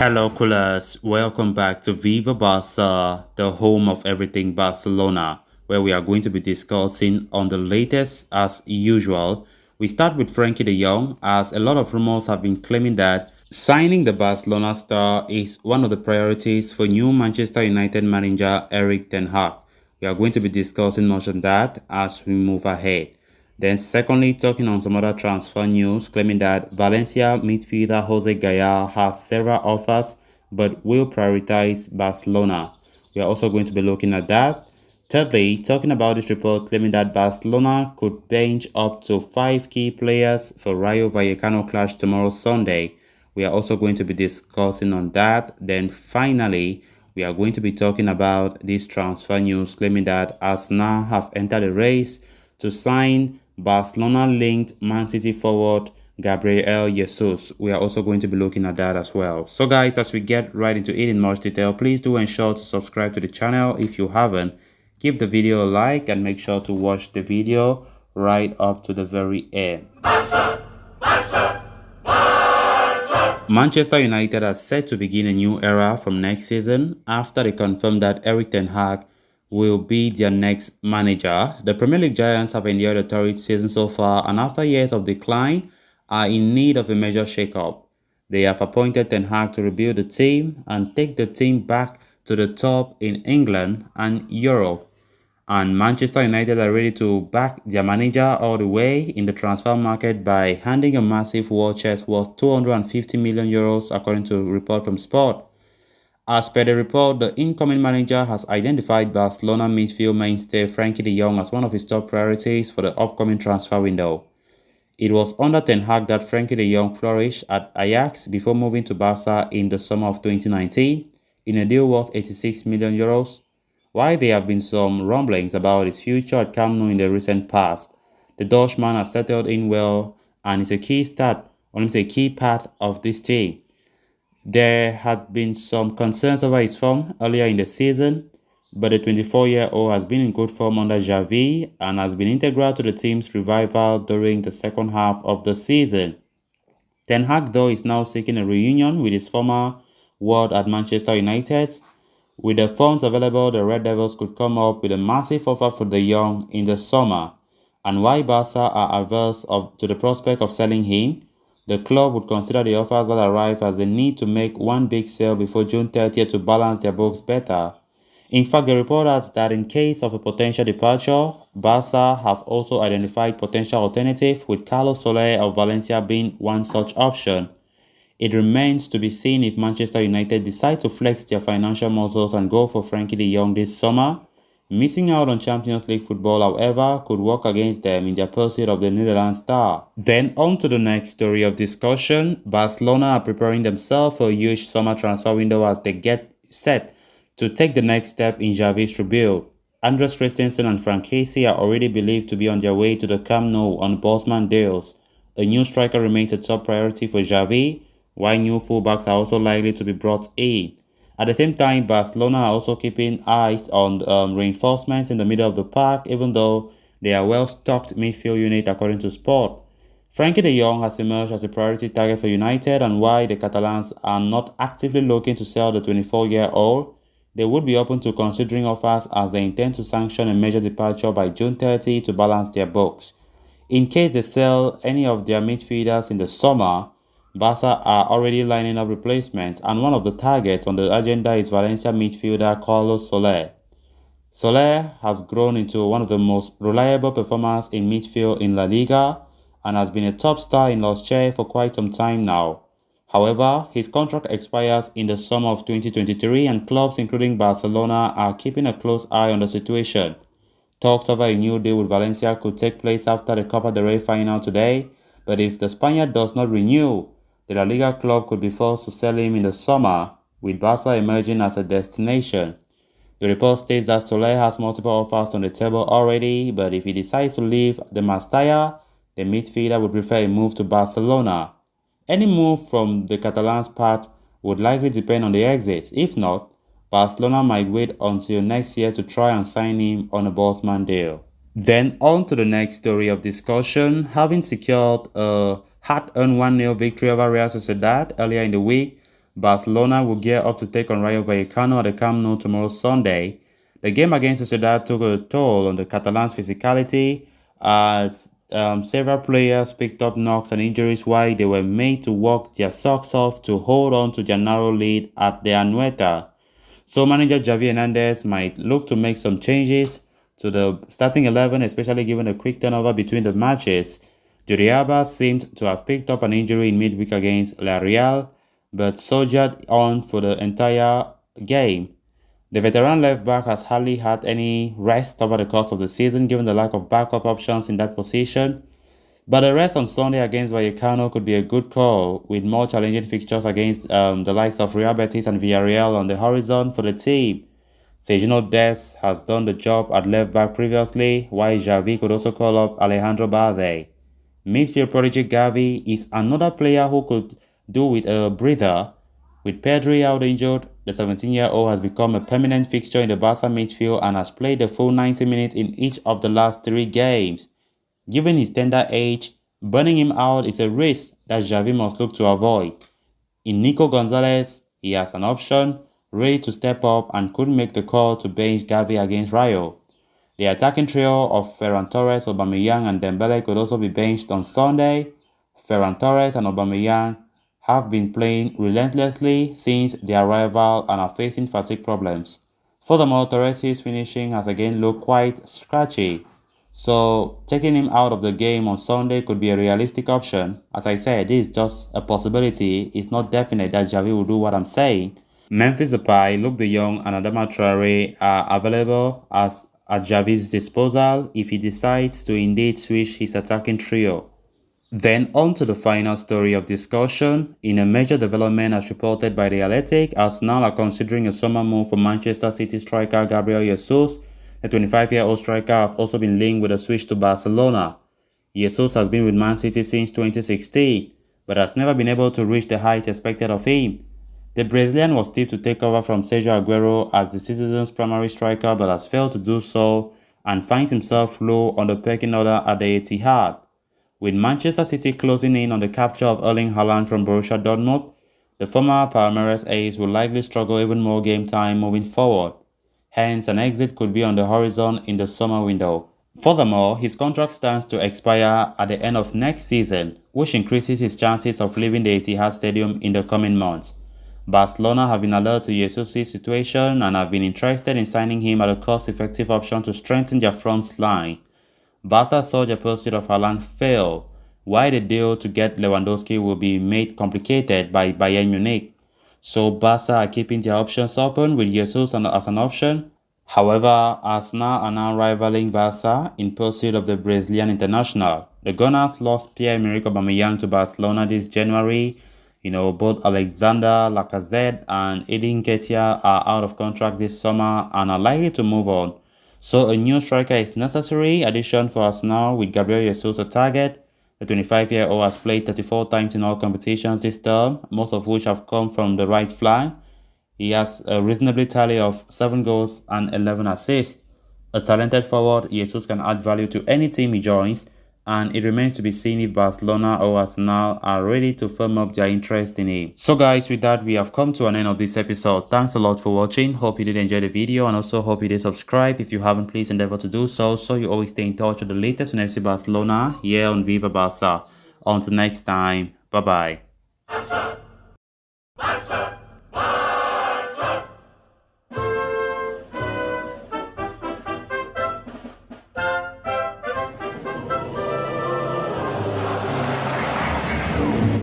Hello, coolers. Welcome back to Viva Barca, the home of everything Barcelona, where we are going to be discussing on the latest as usual. We start with Frenkie de Jong, as a lot of rumors have been claiming that signing the Barcelona star is one of the priorities for new Manchester United manager Erik ten Hag. We are going to be discussing much on that as we move ahead. Then secondly, talking on some other transfer news, claiming that Valencia midfielder Jose Gaya has several offers but will prioritize Barcelona. We are also going to be looking at that. Thirdly, talking about this report claiming that Barcelona could bench up to 5 key players for Rayo Vallecano clash tomorrow Sunday. We are also going to be discussing on that. Then finally, we are going to be talking about this transfer news claiming that Arsenal have entered a race to sign Barcelona-linked Man City forward Gabriel Jesus. We are also going to be looking at that as well. So guys, as we get right into it in much detail, please do ensure to subscribe to the channel if you haven't. Give the video a like and make sure to watch the video right up to the very end. Manchester United are set to begin a new era from next season after they confirmed that Erik ten Hag will be their next manager. The Premier League giants have endured a torrid season so far, and after years of decline, are in need of a major shake-up. They have appointed ten Hag to rebuild the team and take the team back to the top in England and Europe. And Manchester United are ready to back their manager all the way in the transfer market by handing a massive war chest worth 250 million euros, according to a report from Sport. As per the report, the incoming manager has identified Barcelona midfield mainstay Frenkie de Jong as one of his top priorities for the upcoming transfer window. It was under Ten Hag that Frenkie de Jong flourished at Ajax before moving to Barca in the summer of 2019 in a deal worth 86 million euros. While there have been some rumblings about his future at Camp Nou in the recent past, the Dutchman has settled in well and is a key part of this team. There had been some concerns over his form earlier in the season, but the 24-year-old has been in good form under Xavi and has been integral to the team's revival during the second half of the season. Ten Hag, though, is now seeking a reunion with his former ward at Manchester United. With the funds available, the Red Devils could come up with a massive offer for De Jong in the summer. And while Barca are averse to the prospect of selling him, the club would consider the offers that arrive as they need to make one big sale before June 30th to balance their books better. In fact, the report adds that in case of a potential departure, Barca have also identified potential alternatives, with Carlos Soler of Valencia being one such option. It remains to be seen if Manchester United decide to flex their financial muscles and go for Frenkie de Jong this summer. Missing out on Champions League football, however, could work against them in their pursuit of the Netherlands star. Then on to the next story of discussion. Barcelona are preparing themselves for a huge summer transfer window as they get set to take the next step in Xavi's rebuild. Andres Christensen and Frenkie are already believed to be on their way to the Camp Nou on Bosman deals. A new striker remains a top priority for Xavi, while new fullbacks are also likely to be brought in. At the same time, Barcelona are also keeping eyes on reinforcements in the middle of the park, even though they are a well-stocked midfield unit according to Sport. Frenkie de Jong has emerged as a priority target for United, and while the Catalans are not actively looking to sell the 24-year-old, they would be open to considering offers as they intend to sanction a major departure by June 30 to balance their books. In case they sell any of their midfielders in the summer, Barca are already lining up replacements, and one of the targets on the agenda is Valencia midfielder Carlos Soler. Soler has grown into one of the most reliable performers in midfield in La Liga and has been a top star in Los Che for quite some time now. However, his contract expires in the summer of 2023, and clubs including Barcelona are keeping a close eye on the situation. Talks over a new deal with Valencia could take place after the Copa del Rey final today, but if the Spaniard does not renew, the La Liga club could be forced to sell him in the summer, with Barca emerging as a destination. The report states that Soler has multiple offers on the table already, but if he decides to leave the Mestalla, the midfielder would prefer a move to Barcelona. Any move from the Catalans' part would likely depend on the exit. If not, Barcelona might wait until next year to try and sign him on a Bosman deal. Then on to the next story of discussion. Having secured a hard-earned 1-0 victory over Real Sociedad earlier in the week, Barcelona will gear up to take on Rayo Vallecano at the Camp Nou tomorrow Sunday. The game against Sociedad took a toll on the Catalans' physicality as several players picked up knocks and injuries while they were made to work their socks off to hold on to their narrow lead at the Anoeta. So manager Javi Hernandez might look to make some changes to the starting 11, especially given a quick turnover between the matches. Juriaba seemed to have picked up an injury in midweek against La Real, but soldiered on for the entire game. The veteran left-back has hardly had any rest over the course of the season given the lack of backup options in that position. But the rest on Sunday against Vallecano could be a good call, with more challenging fixtures against the likes of Real Betis and Villarreal on the horizon for the team. Sergio Dest has done the job at left-back previously, while Xavi could also call up Alejandro Balde. Midfield prodigy Gavi is another player who could do with a breather. With Pedri out injured, the 17-year-old has become a permanent fixture in the Barca midfield and has played the full 90 minutes in each of the last 3 games. Given his tender age, burning him out is a risk that Xavi must look to avoid. In Nico Gonzalez, he has an option, ready to step up and could make the call to bench Gavi against Rayo. The attacking trio of Ferran Torres, Aubameyang and Dembele could also be benched on Sunday. Ferran Torres and Aubameyang have been playing relentlessly since their arrival and are facing fatigue problems. Furthermore, Torres' finishing has again looked quite scratchy. So, taking him out of the game on Sunday could be a realistic option. As I said, this is just a possibility. It's not definite that Xavi will do what I'm saying. Memphis Depay, Luke de Jong, and Adama Traore are available at Xavi's disposal if he decides to indeed switch his attacking trio. Then on to the final story of discussion. In a major development as reported by The Athletic, Arsenal are considering a summer move for Manchester City striker Gabriel Jesus. The 25-year-old striker has also been linked with a switch to Barcelona. Jesus has been with Man City since 2016, but has never been able to reach the heights expected of him. The Brazilian was tipped to take over from Sergio Aguero as the citizens' primary striker but has failed to do so and finds himself low on the pecking order at the Etihad. With Manchester City closing in on the capture of Erling Haaland from Borussia Dortmund, the former Palmeiras ace will likely struggle even more game time moving forward. Hence, an exit could be on the horizon in the summer window. Furthermore, his contract stands to expire at the end of next season, which increases his chances of leaving the Etihad Stadium in the coming months. Barcelona have been alert to Jesus' situation and have been interested in signing him at a cost-effective option to strengthen their front line. Barca saw their pursuit of Haaland fail, while the deal to get Lewandowski will be made complicated by Bayern Munich. So Barca are keeping their options open with Jesus as an option. However, Arsenal are now rivaling Barca in pursuit of the Brazilian international. The Gunners lost Pierre-Emerick Aubameyang to Barcelona this January. Both Alexander Lacazette and Edin Nketiah are out of contract this summer and are likely to move on. So a new striker is necessary addition for Arsenal with Gabriel Jesus a target. The 25-year-old has played 34 times in all competitions this term, most of which have come from the right flank. He has a reasonably tally of 7 goals and 11 assists. A talented forward, Jesus can add value to any team he joins, and it remains to be seen if Barcelona or Arsenal are ready to firm up their interest in him. So guys, with that, we have come to an end of this episode. Thanks a lot for watching. Hope you did enjoy the video and also hope you did subscribe. If you haven't, please endeavor to do so you always stay in touch with the latest on FC Barcelona here on Viva Barca. Until next time, bye bye.